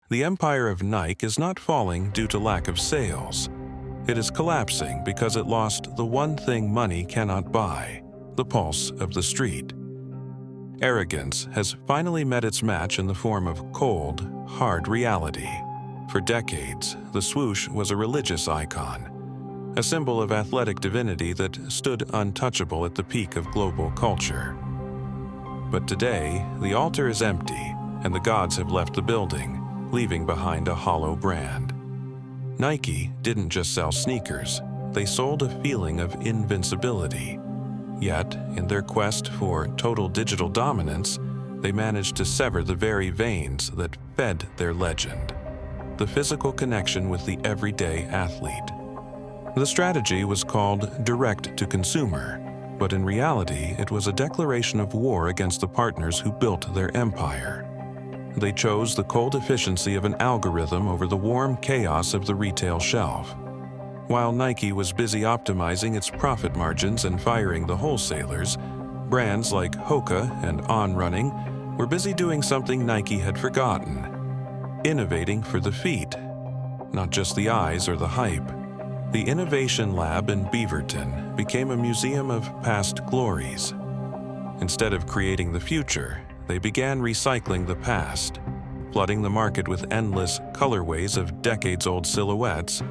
The empire of Nike is not falling due to lack of sales. It is collapsing because it lost the one thing money cannot buy, the pulse of the street. Arrogance has finally met its match in the form of cold, hard reality. For decades, the swoosh was a religious icon, a symbol of athletic divinity that stood untouchable at the peak of global culture. But today, the altar is empty, and the gods have left the building, leaving behind a hollow brand. Nike didn't just sell sneakers, they sold a feeling of invincibility. Yet, in their quest for total digital dominance, they managed to sever the very veins that fed their legend, the physical connection with the everyday athlete. The strategy was called direct-to-consumer, but in reality, it was a declaration of war against the partners who built their empire. They chose the cold efficiency of an algorithm over the warm chaos of the retail shelf. While Nike was busy optimizing its profit margins and firing the wholesalers, brands like Hoka and On Running were busy doing something Nike had forgotten: innovating for the feet, not just the eyes or the hype. The Innovation Lab in Beaverton became a museum of past glories. Instead of creating the future, they began recycling the past, flooding the market with endless colorways of decades-old silhouettes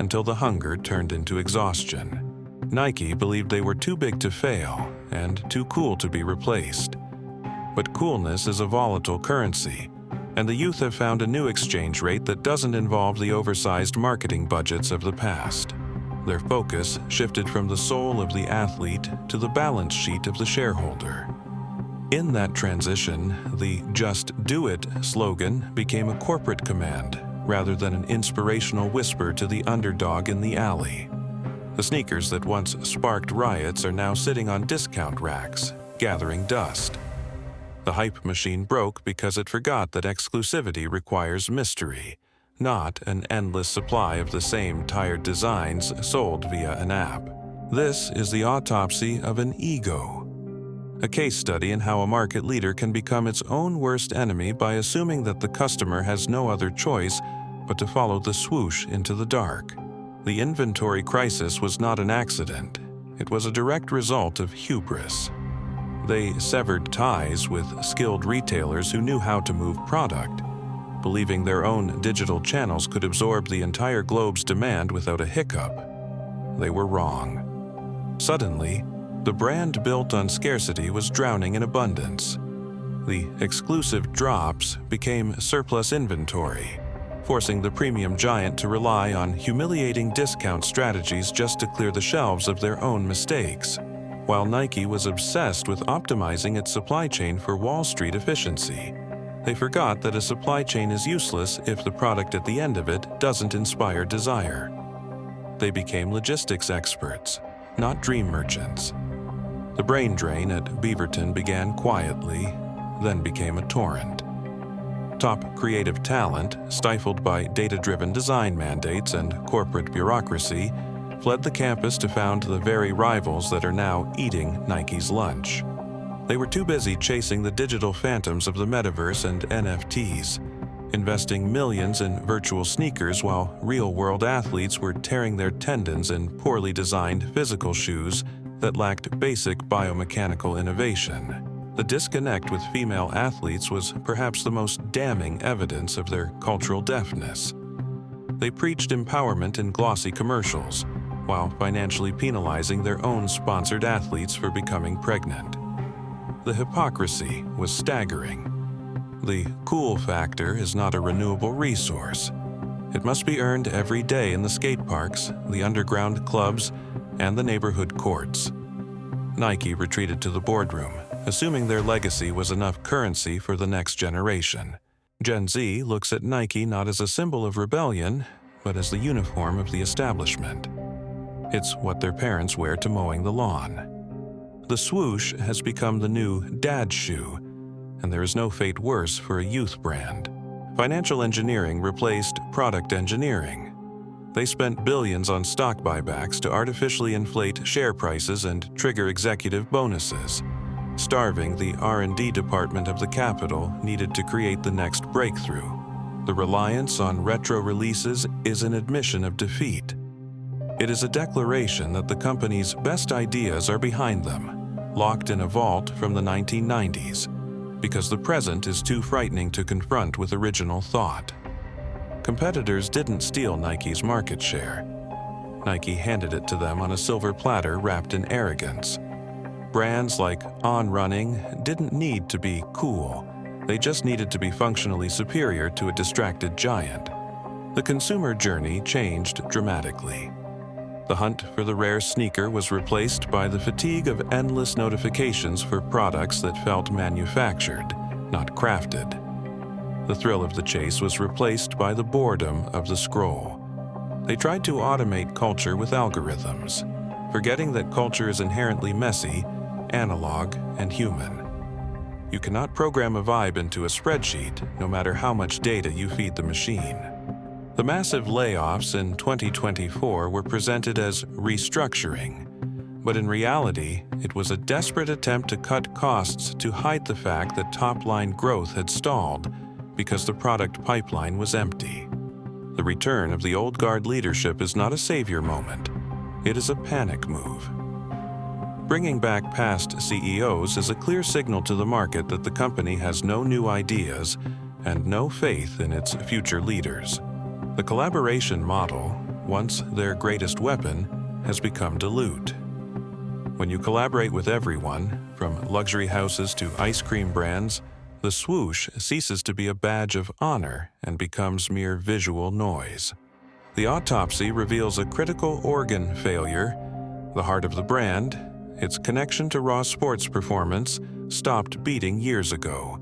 until the hunger turned into exhaustion. Nike believed they were too big to fail and too cool to be replaced. But coolness is a volatile currency, and the youth have found a new exchange rate that doesn't involve the oversized marketing budgets of the past. Their focus shifted from the soul of the athlete to the balance sheet of the shareholder. In that transition, the "Just Do It" slogan became a corporate command rather than an inspirational whisper to the underdog in the alley. The sneakers that once sparked riots are now sitting on discount racks, gathering dust. The hype machine broke because it forgot that exclusivity requires mystery, not an endless supply of the same tired designs sold via an app. This is the autopsy of an ego. A case study in how a market leader can become its own worst enemy by assuming that the customer has no other choice but to follow the swoosh into the dark. The inventory crisis was not an accident. It was a direct result of hubris. They severed ties with skilled retailers who knew how to move product, believing their own digital channels could absorb the entire globe's demand without a hiccup. They were wrong. Suddenly, the brand built on scarcity was drowning in abundance. The exclusive drops became surplus inventory, forcing the premium giant to rely on humiliating discount strategies just to clear the shelves of their own mistakes. While Nike was obsessed with optimizing its supply chain for Wall Street efficiency, they forgot that a supply chain is useless if the product at the end of it doesn't inspire desire. They became logistics experts, not dream merchants. The brain drain at Beaverton began quietly, then became a torrent. Top creative talent, stifled by data-driven design mandates and corporate bureaucracy, fled the campus to found the very rivals that are now eating Nike's lunch. They were too busy chasing the digital phantoms of the metaverse and NFTs, investing millions in virtual sneakers while real-world athletes were tearing their tendons in poorly designed physical shoes that lacked basic biomechanical innovation. The disconnect with female athletes was perhaps the most damning evidence of their cultural deafness. They preached empowerment in glossy commercials, while financially penalizing their own sponsored athletes for becoming pregnant. The hypocrisy was staggering. The cool factor is not a renewable resource. It must be earned every day in the skate parks, the underground clubs, and the neighborhood courts. Nike retreated to the boardroom, assuming their legacy was enough currency for the next generation. Gen Z looks at Nike not as a symbol of rebellion, but as the uniform of the establishment. It's what their parents wear to mowing the lawn. The swoosh has become the new dad shoe, and there is no fate worse for a youth brand. Financial engineering replaced product engineering. They spent billions on stock buybacks to artificially inflate share prices and trigger executive bonuses, starving the R&D department of the capital needed to create the next breakthrough. The reliance on retro releases is an admission of defeat. It is a declaration that the company's best ideas are behind them, locked in a vault from the 1990s, because the present is too frightening to confront with original thought. Competitors didn't steal Nike's market share. Nike handed it to them on a silver platter wrapped in arrogance. Brands like On Running didn't need to be cool. They just needed to be functionally superior to a distracted giant. The consumer journey changed dramatically. The hunt for the rare sneaker was replaced by the fatigue of endless notifications for products that felt manufactured, not crafted. The thrill of the chase was replaced by the boredom of the scroll. They tried to automate culture with algorithms, forgetting that culture is inherently messy, analog, and human. You cannot program a vibe into a spreadsheet, no matter how much data you feed the machine. The massive layoffs in 2024 were presented as restructuring, but in reality, it was a desperate attempt to cut costs to hide the fact that top-line growth had stalled because the product pipeline was empty. The return of the old guard leadership is not a savior moment. It is a panic move. Bringing back past CEOs is a clear signal to the market that the company has no new ideas and no faith in its future leaders. The collaboration model, once their greatest weapon, has become dilute. When you collaborate with everyone, from luxury houses to ice cream brands, the swoosh ceases to be a badge of honor and becomes mere visual noise. The autopsy reveals a critical organ failure. The heart of the brand, its connection to raw sports performance, stopped beating years ago.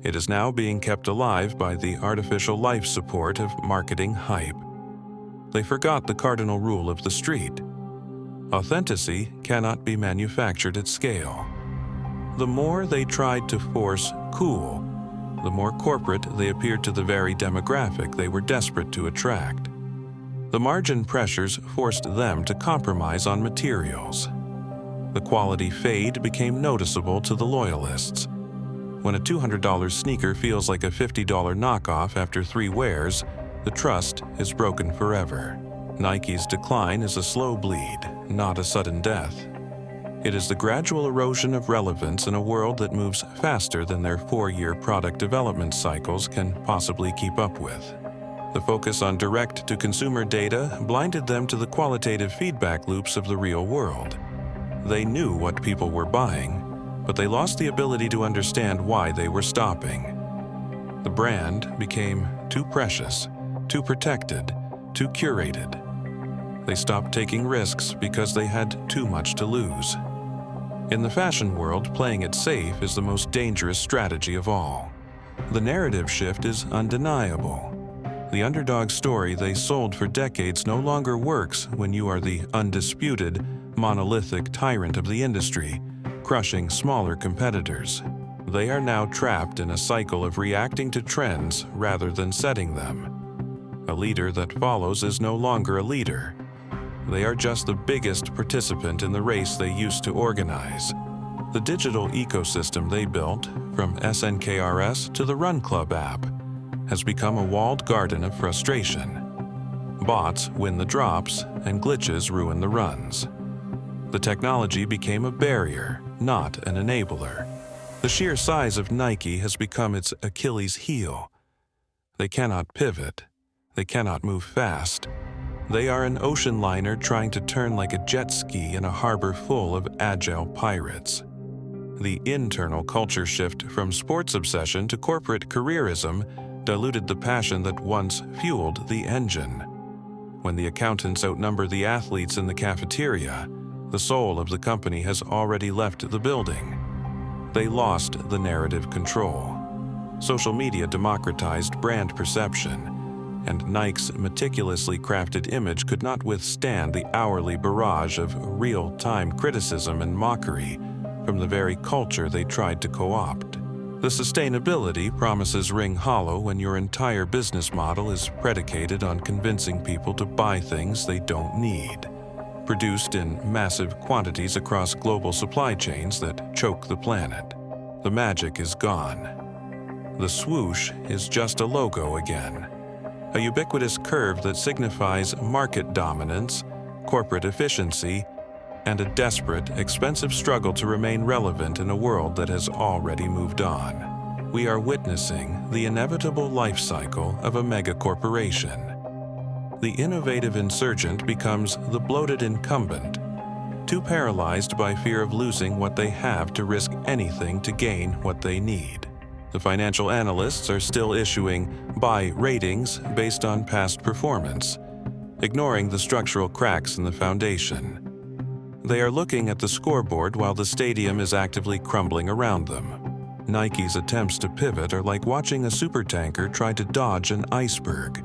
It is now being kept alive by the artificial life support of marketing hype. They forgot the cardinal rule of the street. Authenticity cannot be manufactured at scale. The more they tried to force cool, the more corporate they appeared to the very demographic they were desperate to attract. The margin pressures forced them to compromise on materials. The quality fade became noticeable to the loyalists. When a $200 sneaker feels like a $50 knockoff after 3 wears, the trust is broken forever. Nike's decline is a slow bleed, not a sudden death. It is the gradual erosion of relevance in a world that moves faster than their 4-year product development cycles can possibly keep up with. The focus on direct-to-consumer data blinded them to the qualitative feedback loops of the real world. They knew what people were buying, but they lost the ability to understand why they were stopping. The brand became too precious, too protected, too curated. They stopped taking risks because they had too much to lose. In the fashion world, playing it safe is the most dangerous strategy of all. The narrative shift is undeniable. The underdog story they sold for decades no longer works when you are the undisputed, monolithic tyrant of the industry, crushing smaller competitors. They are now trapped in a cycle of reacting to trends rather than setting them. A leader that follows is no longer a leader. They are just the biggest participant in the race they used to organize. The digital ecosystem they built, from SNKRS to the Run Club app, has become a walled garden of frustration. Bots win the drops, and glitches ruin the runs. The technology became a barrier, not an enabler. The sheer size of Nike has become its Achilles heel. They cannot pivot. They cannot move fast. They are an ocean liner trying to turn like a jet ski in a harbor full of agile pirates. The internal culture shift from sports obsession to corporate careerism diluted the passion that once fueled the engine. When the accountants outnumber the athletes in the cafeteria, the soul of the company has already left the building. They lost the narrative control. Social media democratized brand perception, and Nike's meticulously crafted image could not withstand the hourly barrage of real-time criticism and mockery from the very culture they tried to co-opt. The sustainability promises ring hollow when your entire business model is predicated on convincing people to buy things they don't need, produced in massive quantities across global supply chains that choke the planet. The magic is gone. The swoosh is just a logo again, a ubiquitous curve that signifies market dominance, corporate efficiency, and a desperate, expensive struggle to remain relevant in a world that has already moved on. We are witnessing the inevitable life cycle of a megacorporation. The innovative insurgent becomes the bloated incumbent, too paralyzed by fear of losing what they have to risk anything to gain what they need. The financial analysts are still issuing buy ratings based on past performance, ignoring the structural cracks in the foundation. They are looking at the scoreboard while the stadium is actively crumbling around them. Nike's attempts to pivot are like watching a supertanker try to dodge an iceberg.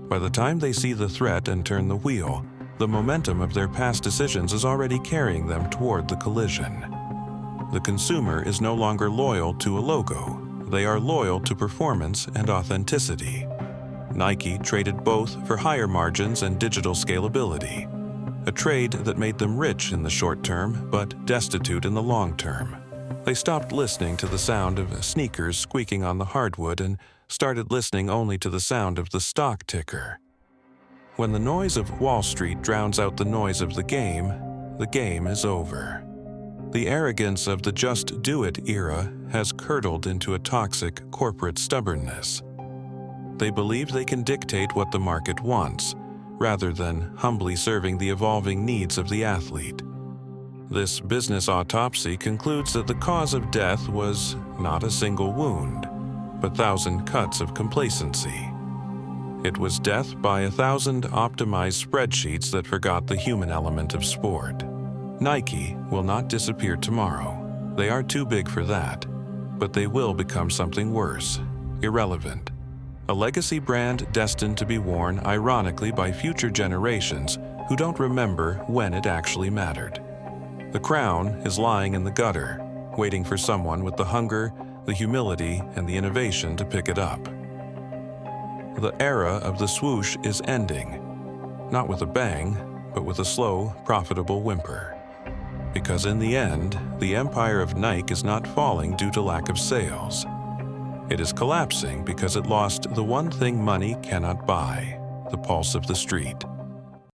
By the time they see the threat and turn the wheel, the momentum of their past decisions is already carrying them toward the collision. The consumer is no longer loyal to a logo. They are loyal to performance and authenticity. Nike traded both for higher margins and digital scalability, a trade that made them rich in the short term but destitute in the long term. They stopped listening to the sound of sneakers squeaking on the hardwood and started listening only to the sound of the stock ticker. When the noise of Wall Street drowns out the noise of the game is over. The arrogance of the just do it era has curdled into a toxic corporate stubbornness. They believe they can dictate what the market wants, rather than humbly serving the evolving needs of the athlete. This business autopsy concludes that the cause of death was not a single wound, but 1,000 cuts of complacency. It was death by 1,000 optimized spreadsheets that forgot the human element of sport. Nike will not disappear tomorrow. They are too big for that, but they will become something worse, irrelevant. A legacy brand destined to be worn ironically by future generations who don't remember when it actually mattered. The crown is lying in the gutter, waiting for someone with the hunger, the humility, and the innovation to pick it up. The era of the swoosh is ending, not with a bang, but with a slow, profitable whimper. Because in the end, the empire of Nike is not falling due to lack of sales. It is collapsing because it lost the one thing money cannot buy, the pulse of the street.